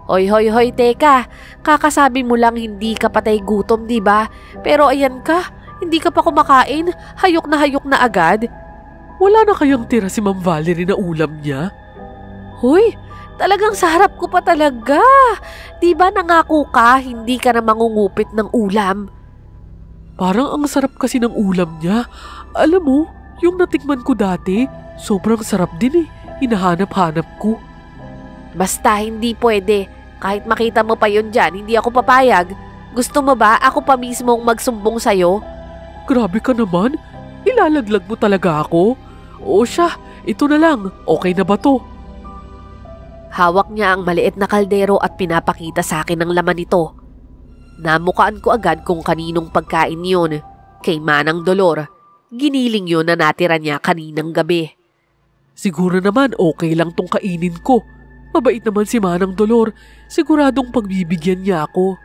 Hoy, teka, kakasabi mo lang hindi ka patay gutom, di ba? Pero ayan ka, hindi ka pa kumakain, hayok na agad. Wala na kayang tira si Ma'am Valerie na ulam niya? Hoy, talagang sa harap ko pa talaga. Di ba nangako ka, hindi ka na mangungupit ng ulam? Parang ang sarap kasi ng ulam niya. Alam mo, yung natikman ko dati, sobrang sarap din eh. Hinahanap-hanap ko. Basta hindi pwede. Kahit makita mo pa yun dyan, hindi ako papayag. Gusto mo ba ako pa mismong magsumbong sa'yo? Grabe ka naman. Ilalaglag mo talaga ako. O siya, ito na lang. Okay na ba to? Hawak niya ang maliit na kaldero at pinapakita sa akin ang laman nito. Namukaan ko agad kung kaninong pagkain yun. Kay Manang Dolor. Giniling yun na natira niya kaninang gabi. Siguro naman okay lang tong kainin ko. Mabait naman si Manang Dolor. Siguradong pagbibigyan niya ako.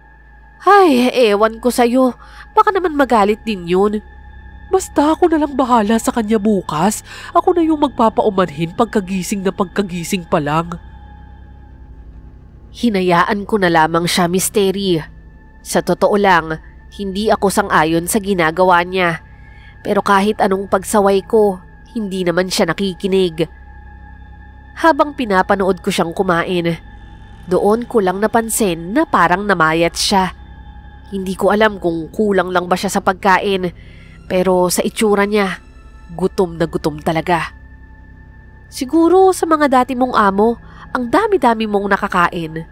Ay, ewan ko sa'yo. Baka naman magalit din yun. Basta ako na lang bahala sa kanya bukas. Ako na yung magpapaumanhin pagkagising pa lang. Hinayaan ko na lamang siya, Misteri. Sa totoo lang, hindi ako sang-ayon sa ginagawa niya. Pero kahit anong pagsaway ko, hindi naman siya nakikinig. Habang pinapanood ko siyang kumain, doon ko lang napansin na parang namayat siya. Hindi ko alam kung kulang lang ba siya sa pagkain, pero sa itsura niya, gutom na gutom talaga. Siguro sa mga dati mong amo, ang dami-dami mong nakakain.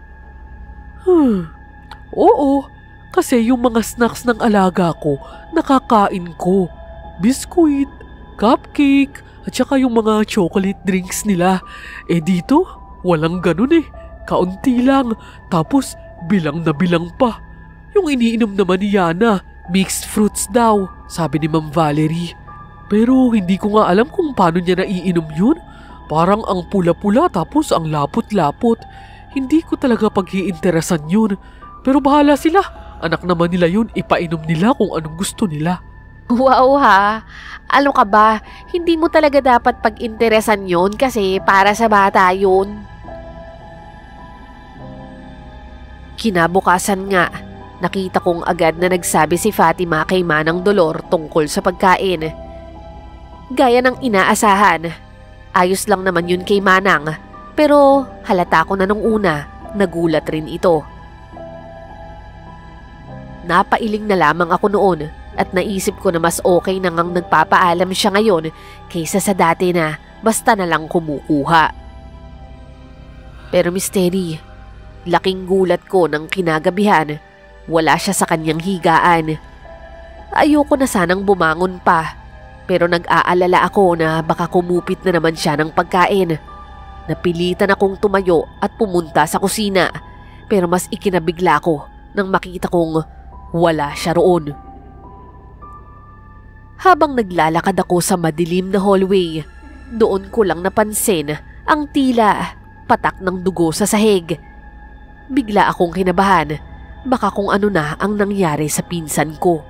Oo. Kasi yung mga snacks ng alaga ko, nakakain ko. Biskuit, cupcake, at saka yung mga chocolate drinks nila. Dito, walang ganun eh. Kaunti lang, tapos bilang na bilang pa. Yung iniinom naman ni Yana, mixed fruits daw, sabi ni Ma'am Valerie. Pero hindi ko nga alam kung paano niya naiinom yun. Parang ang pula-pula tapos ang lapot-lapot. Hindi ko talaga pag-iinteresan yun. Pero bahala sila. Anak naman nila yun, ipainom nila kung anong gusto nila. Wow ha, ano ka ba? Hindi mo talaga dapat pag-interesan yun kasi para sa bata yun. Kinabukasan nga, nakita kong agad na nagsabi si Fatima kay Manang Dolor tungkol sa pagkain. Gaya ng inaasahan, ayos lang naman yun kay Manang, pero halata ko na nung una, nagulat rin ito. Napailing na lamang ako noon at naisip ko na mas okay na ngang nagpapaalam siya ngayon kaysa sa dati na basta na lang kumukuha. Pero Misteri, laking gulat ko nang kinagabihan, wala siya sa kanyang higaan. Ayoko na sanang bumangon pa, pero nag-aalala ako na baka kumupit na naman siya ng pagkain. Napilitan akong tumayo at pumunta sa kusina, pero mas ikinabigla ko nang makita kong wala siya roon. Habang naglalakad ako sa madilim na hallway, doon ko lang napansin ang tila patak ng dugo sa sahig. Bigla akong kinabahan, baka kung ano na ang nangyari sa pinsan ko.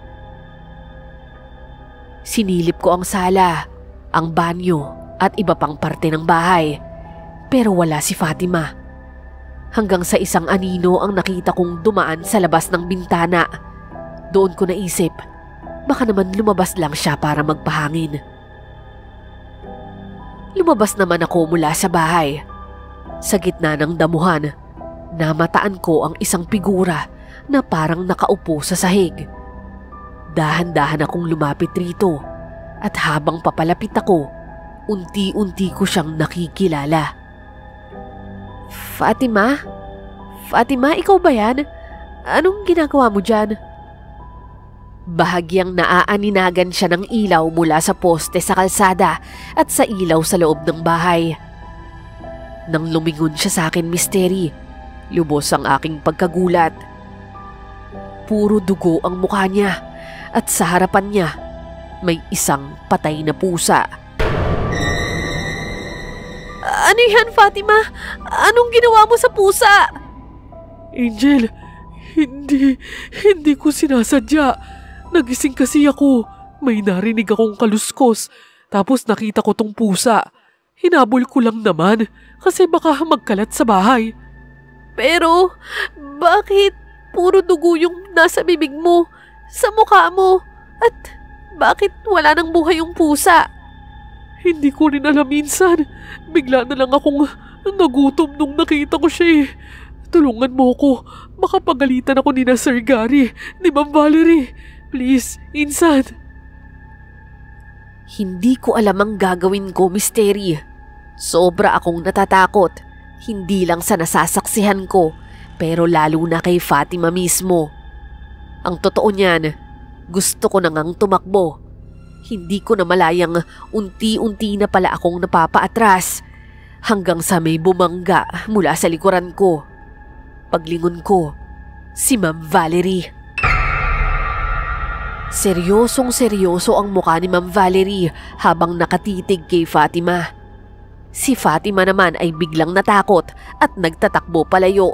Sinilip ko ang sala, ang banyo at iba pang parte ng bahay, pero wala si Fatima. Hanggang sa isang anino ang nakita kong dumaan sa labas ng bintana. Doon ko naisip, baka naman lumabas lang siya para magpahangin. Lumabas naman ako mula sa bahay. Sa gitna ng damuhan, namataan ko ang isang figura na parang nakaupo sa sahig. Dahan-dahan akong lumapit rito at habang papalapit ako, unti-unti ko siyang nakikilala. Fatima? Fatima, ikaw ba yan? Anong ginagawa mo dyan? Bahagyang naaaninagan siya ng ilaw mula sa poste sa kalsada at sa ilaw sa loob ng bahay. Nang lumingon siya sa akin, Misteri, lubos ang aking pagkagulat. Puro dugo ang mukha niya at sa harapan niya may isang patay na pusa. Ano yan, Fatima? Anong ginawa mo sa pusa? Angel, hindi ko sinasadya. Nagising kasi ako. May narinig akong kaluskos. Tapos nakita ko tong pusa. Hinabol ko lang naman kasi baka magkalat sa bahay. Pero, bakit puro dugo yung nasa bibig mo, sa mukha mo? At bakit wala nang buhay yung pusa? Hindi ko rin alam minsan. Bigla na lang akong nagutom nung nakita ko siya eh. Tulungan mo ko. Baka pagalitan ako ni na Sir Gary, ni Ma'am Valerie. Please, insan. Hindi ko alam ang gagawin ko, Misteri. Sobra akong natatakot. Hindi lang sa nasasaksihan ko, pero lalo na kay Fatima mismo. Ang totoo niyan, gusto ko na ngang tumakbo. Hindi ko na malayang unti-unti na pala akong napapaatras hanggang sa may bumangga mula sa likuran ko. Paglingon ko, si Ma'am Valerie. Seryosong-seryoso ang mukha ni Ma'am Valerie habang nakatitig kay Fatima. Si Fatima naman ay biglang natakot at nagtatakbo palayo.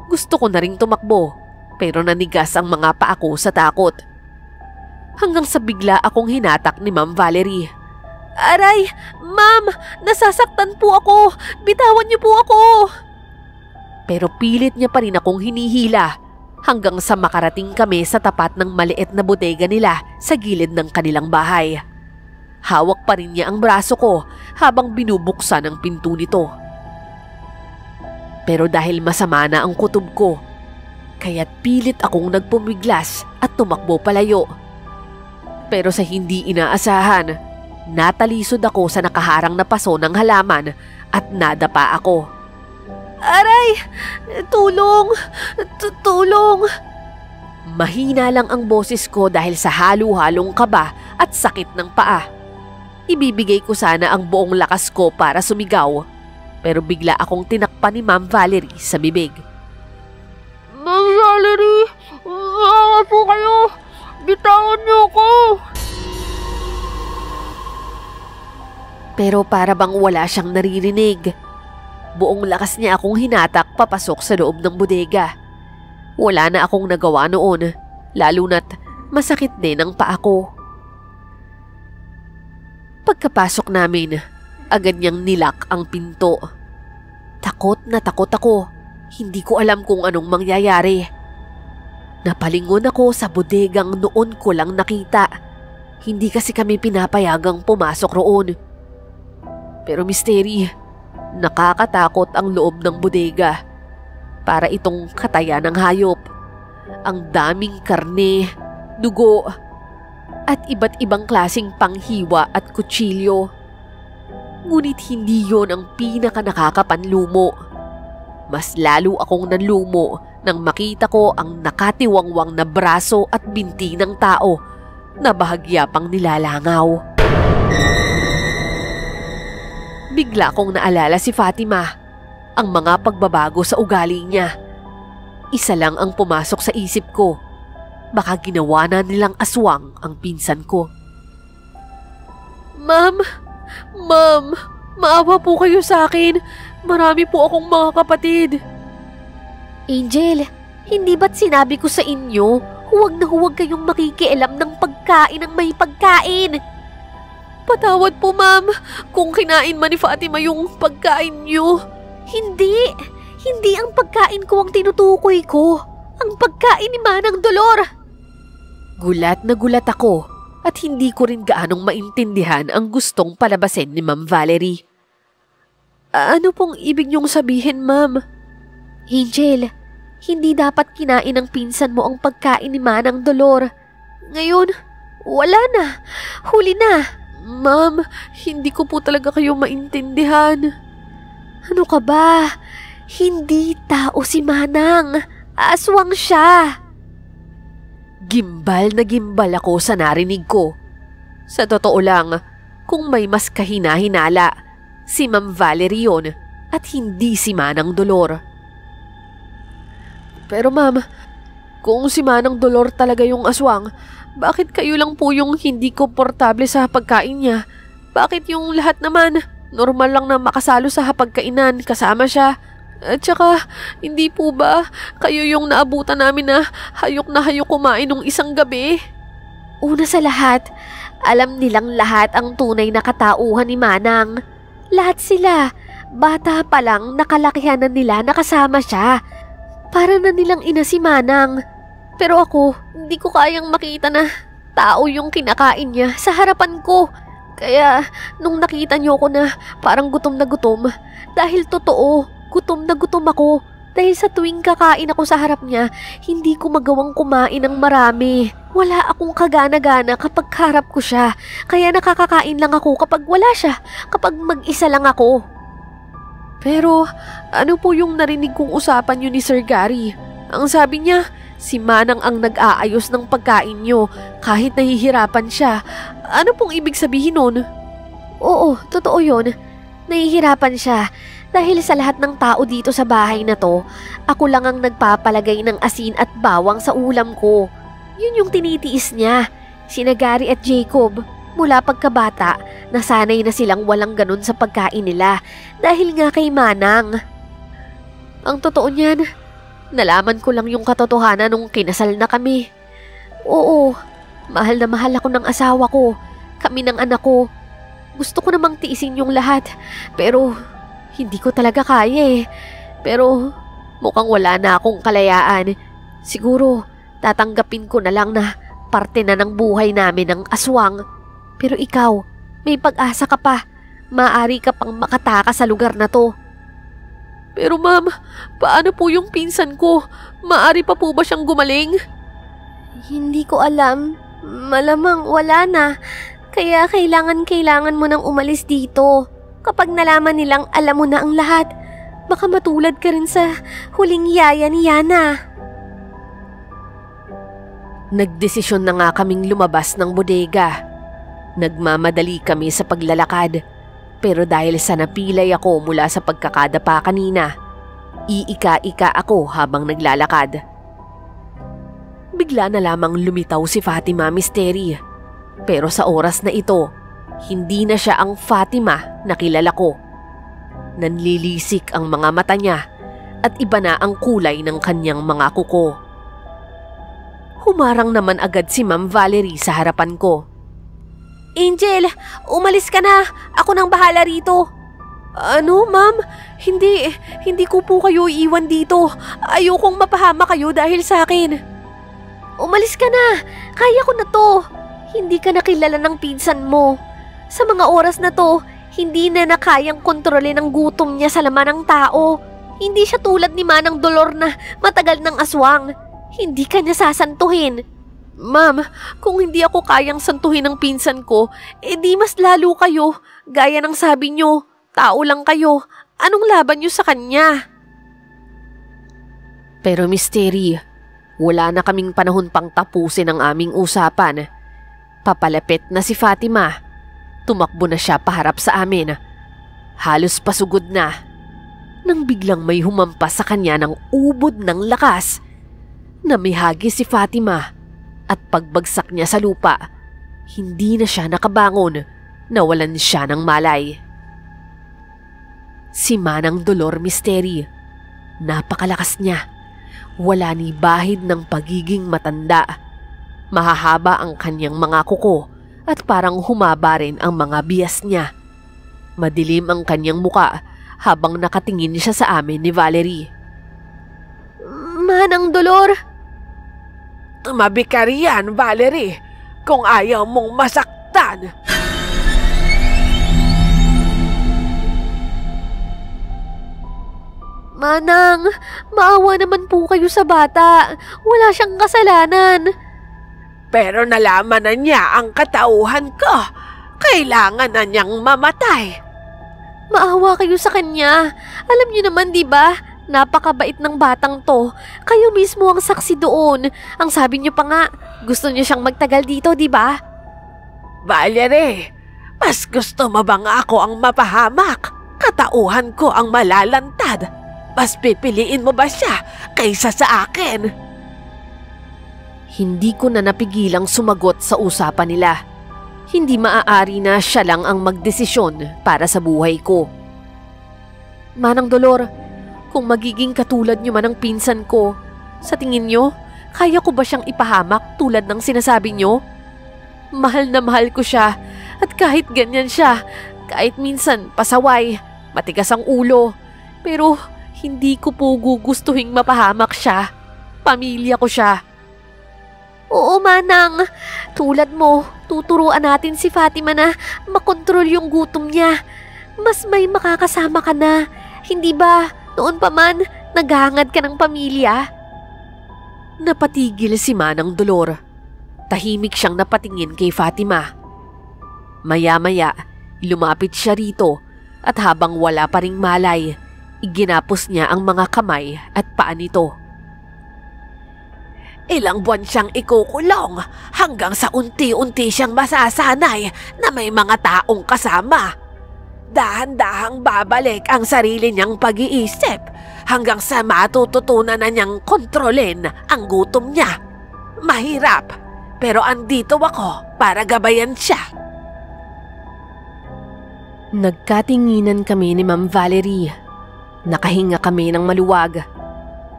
Gusto ko na ring tumakbo pero nanigas ang mga paa ko sa takot. Hanggang sa bigla akong hinatak ni Ma'am Valerie. Aray! Ma'am! Nasasaktan po ako! Bitawan niyo po ako! Pero pilit niya pa rin akong hinihila hanggang sa makarating kami sa tapat ng maliit na bodega nila sa gilid ng kanilang bahay. Hawak pa rin niya ang braso ko habang binubuksan ang pinto nito. Pero dahil masama na ang kutob ko, kaya't pilit akong nagpumiglas at tumakbo palayo. Pero sa hindi inaasahan, natalisod ako sa nakaharang na paso ng halaman at nadapa ako. Aray! Tulong! Tulong! Mahina lang ang boses ko dahil sa halo-halong kaba at sakit ng paa. Ibibigay ko sana ang buong lakas ko para sumigaw, pero bigla akong tinakpan ni Ma'am Valerie sa bibig. Ma'am Valerie! Maawa po kayo! Bitawan niyo ako! Pero para bang wala siyang naririnig. Buong lakas niya akong hinatak papasok sa loob ng bodega. Wala na akong nagawa noon, lalo na't masakit din ang paa ko. Pagkapasok namin, agad niyang nilak ang pinto. Takot na takot ako. Hindi ko alam kung anong mangyayari. Napalingon ako sa bodegang noon ko lang nakita. Hindi kasi kami pinapayagang pumasok roon. Pero Misteri, nakakatakot ang loob ng bodega. Para itong katayan ng hayop. Ang daming karne, dugo, at iba't ibang klaseng panghiwa at kutsilyo. Ngunit hindi yon ang pinaka nakakapanlumo. Mas lalo akong nanlumo nang makita ko ang nakatiwangwang na braso at binti ng tao na bahagya pang nilalangaw. Bigla kong naalala si Fatima, ang mga pagbabago sa ugali niya. Isa lang ang pumasok sa isip ko, baka ginawa na nilang aswang ang pinsan ko. Ma'am, maawa po kayo sa akin. Marami po akong mga kapatid. Angel, hindi ba't sinabi ko sa inyo, huwag na huwag kayong makikialam ng pagkain ng may pagkain? Patawad po, ma'am, kung kinain man ni Fatima yung pagkain niyo. Hindi ang pagkain ko ang tinutukoy ko. Ang pagkain ni Manang Dolor. Gulat na gulat ako at hindi ko rin gaanong maintindihan ang gustong palabasin ni Ma'am Valerie. Ano pong ibig niyong sabihin, ma'am? Angel, hindi dapat kinain ng pinsan mo ang pagkain ni Manang Dolor. Ngayon, wala na. Huli na. Ma'am, hindi ko po talaga kayo maintindihan. Ano ka ba? Hindi tao si Manang. Aswang siya. Gimbal na gimbal ako sa narinig ko. Sa totoo lang, kung may mas kahina-hinala, si Ma'am Valerie yun at hindi si Manang Dolor. Pero ma'am, kung si Manang Dolor talaga yung aswang, bakit kayo lang po yung hindi komportable sa pagkain niya? Bakit yung lahat naman, normal lang na makasalo sa hapagkainan kasama siya? At saka, hindi po ba kayo yung naabutan namin na hayok kumain nung isang gabi? Una sa lahat, alam nilang lahat ang tunay na katauhan ni Manang. Lahat sila, bata pa lang nakalakihan na nila nakasama siya. Para na nilang ina si Manang. Pero ako, hindi ko kayang makita na tao yung kinakain niya sa harapan ko. Kaya, nung nakita niyo ko na parang gutom na gutom, dahil totoo, gutom na gutom ako. Dahil sa tuwing kakain ako sa harap niya, hindi ko magawang kumain ng marami. Wala akong kagana-gana kapag harap ko siya. Kaya nakakakain lang ako kapag wala siya, kapag mag-isa lang ako. Pero, ano po yung narinig kong usapan niyo ni Sir Gary? Ang sabi niya, si Manang ang nag-aayos ng pagkain niyo kahit nahihirapan siya. Ano pong ibig sabihin nun? Oo, totoo yun. Nahihirapan siya. Dahil sa lahat ng tao dito sa bahay na to, ako lang ang nagpapalagay ng asin at bawang sa ulam ko. Yun yung tinitiis niya. Sina Gary at Jacob, mula pagkabata, nasanay na silang walang ganun sa pagkain nila dahil nga kay Manang. Ang totoo niyan, nalaman ko lang yung katotohanan nung kinasal na kami. Oo, mahal na mahal ako ng asawa ko, kami ng anak ko. Gusto ko namang tiisin yung lahat, pero hindi ko talaga kaya eh. Pero mukhang wala na akong kalayaan. Siguro tatanggapin ko na lang na parte na ng buhay namin ng aswang. Pero ikaw, may pag-asa ka pa. Maaari ka pang makatakas sa lugar na to. Pero ma'am, paano po yung pinsan ko? Maaari pa po ba siyang gumaling? Hindi ko alam. Malamang wala na. Kaya kailangan mo nang umalis dito. Kapag nalaman nilang alam mo na ang lahat, baka matulad ka rin sa huling yaya ni Yana. Nagdesisyon na nga kaming lumabas ng bodega. Nagmamadali kami sa paglalakad. Pero dahil sa napilay ako mula sa pagkakadapa kanina, iika-ika ako habang naglalakad. Bigla na lamang lumitaw si Fatima Misteri. Pero sa oras na ito, hindi na siya ang Fatima na kilala ko. Nanlilisik ang mga mata niya at iba na ang kulay ng kanyang mga kuko. Humarang naman agad si Ma'am Valerie sa harapan ko. Angel, umalis ka na. Ako nang bahala rito. Ano, ma'am? Hindi ko po kayo iiwan dito. Ayokong mapahama kayo dahil sa akin. Umalis ka na. Kaya ko na to. Hindi ka nakilala ng pinsan mo. Sa mga oras na to, hindi na nakayang kontrolin ang gutom niya sa laman ng tao. Hindi siya tulad ni Manang Dolor na matagal ng aswang. Hindi ka niya sasantuhin. Ma'am, kung hindi ako kayang santuhin ng pinsan ko, di mas lalo kayo. Gaya ng sabi niyo, tao lang kayo. Anong laban niyo sa kanya? Pero Misteri, wala na kaming panahon pang tapusin ang aming usapan. Papalapit na si Fatima. Tumakbo na siya paharap sa amin. Halos pasugod na. Nang biglang may humampas sa kanya ng ubod ng lakas. Namihagi si Fatima at pagbagsak niya sa lupa, hindi na siya nakabangon. Nawalan siya ng malay. Si Manang Dolor Misteri, napakalakas niya. Wala ni bahid ng pagiging matanda. Mahahaba ang kanyang mga kuko at parang humaba rin ang mga bias niya. Madilim ang kanyang muka habang nakatingin siya sa amin ni Valerie. Manang Dolor! Tumabi ka riyan, Valerie, kung ayaw mong masaktan. Manang, maawa naman po kayo sa bata. Wala siyang kasalanan. Pero nalaman na niya ang katauhan ko. Kailangan na niyang mamatay. Maawa kayo sa kanya. Alam niyo naman, di ba? Napakabait ng batang to. Kayo mismo ang saksi doon. Ang sabi niyo pa nga, gusto niyo siyang magtagal dito, di ba? Valerie, mas gusto mo bang ako ang mapahamak? Katauhan ko ang malalantad. Mas pipiliin mo ba siya kaysa sa akin? Hindi ko na napigilang sumagot sa usapan nila. Hindi maaari na siya lang ang magdesisyon para sa buhay ko. Manang Dolor, kung magiging katulad niyo man ang pinsan ko, sa tingin niyo, kaya ko ba siyang ipahamak tulad ng sinasabi niyo? Mahal na mahal ko siya at kahit ganyan siya, kahit minsan pasaway, matigas ang ulo, pero hindi ko po gugustuhing mapahamak siya. Pamilya ko siya. Oo, Manang. Tulad mo, tuturuan natin si Fatima na makontrol yung gutom niya. Mas may makakasama ka na. Hindi ba noon pa man naghahangad ka ng pamilya? Napatigil si Manang Dolor. Tahimik siyang napatingin kay Fatima. Maya-maya, lumapit siya rito at habang wala pa ring malay, iginapos niya ang mga kamay at paa nito. Ilang buwan siyang ikukulong hanggang sa unti-unti siyang masasanay na may mga taong kasama. Dahan-dahang babalik ang sarili niyang pag-iisip hanggang sa matututunan na niyang kontrolin ang gutom niya. Mahirap, pero andito ako para gabayan siya. Nagkatinginan kami ni Ma'am Valerie. Nakahinga kami ng maluwag.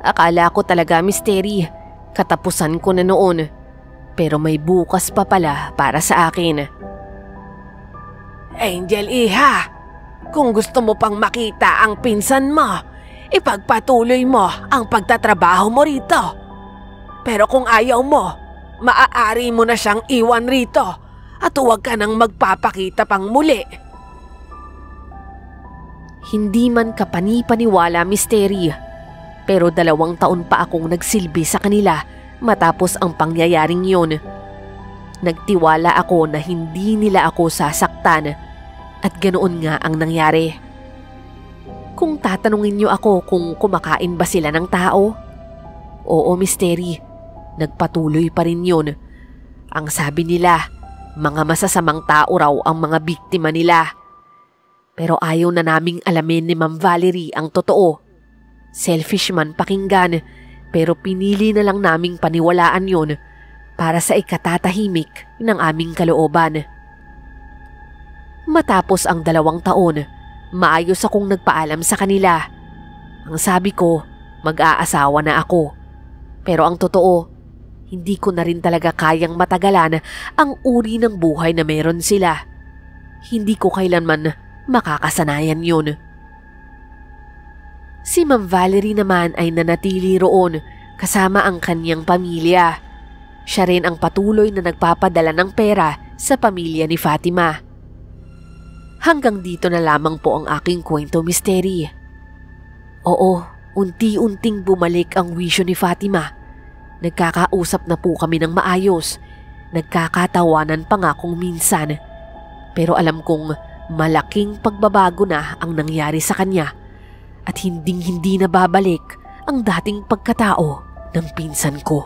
Akala ko talaga, Misteri, katapusan ko na noon. Pero may bukas pa pala para sa akin. Angel Iha, kung gusto mo pang makita ang pinsan mo, ipagpatuloy mo ang pagtatrabaho mo rito. Pero kung ayaw mo, maaari mo na siyang iwan rito at huwag ka nang magpapakita pang muli. Hindi man kapani-paniwala, Misteri, pero 2 taon pa akong nagsilbi sa kanila matapos ang pangyayaring yun. Nagtiwala ako na hindi nila ako sasaktan at ganoon nga ang nangyari. Kung tatanungin niyo ako kung kumakain ba sila ng tao, oo, Misteri, nagpatuloy pa rin yun. Ang sabi nila, mga masasamang tao raw ang mga biktima nila. Pero ayaw na naming alamin ni Ma'am Valerie ang totoo. Selfish man pakinggan, pero pinili na lang naming paniwalaan yun para sa ikatatahimik ng aming kalooban. Matapos ang 2 taon, maayos akong nagpaalam sa kanila. Ang sabi ko, mag-aasawa na ako. Pero ang totoo, hindi ko na rin talaga kayang matagalan ang uri ng buhay na meron sila. Hindi ko kailanman makakasanayan yun. Si Ma'am Valerie naman ay nanatili roon kasama ang kanyang pamilya. Siya rin ang patuloy na nagpapadala ng pera sa pamilya ni Fatima. Hanggang dito na lamang po ang aking kwento, Misteri. Oo, unti-unting bumalik ang wisyo ni Fatima. Nagkakausap na po kami ng maayos. Nagkakatawanan pa nga kung minsan. Pero alam kong malaking pagbabago na ang nangyari sa kanya at hinding-hindi na babalik ang dating pagkatao ng pinsan ko.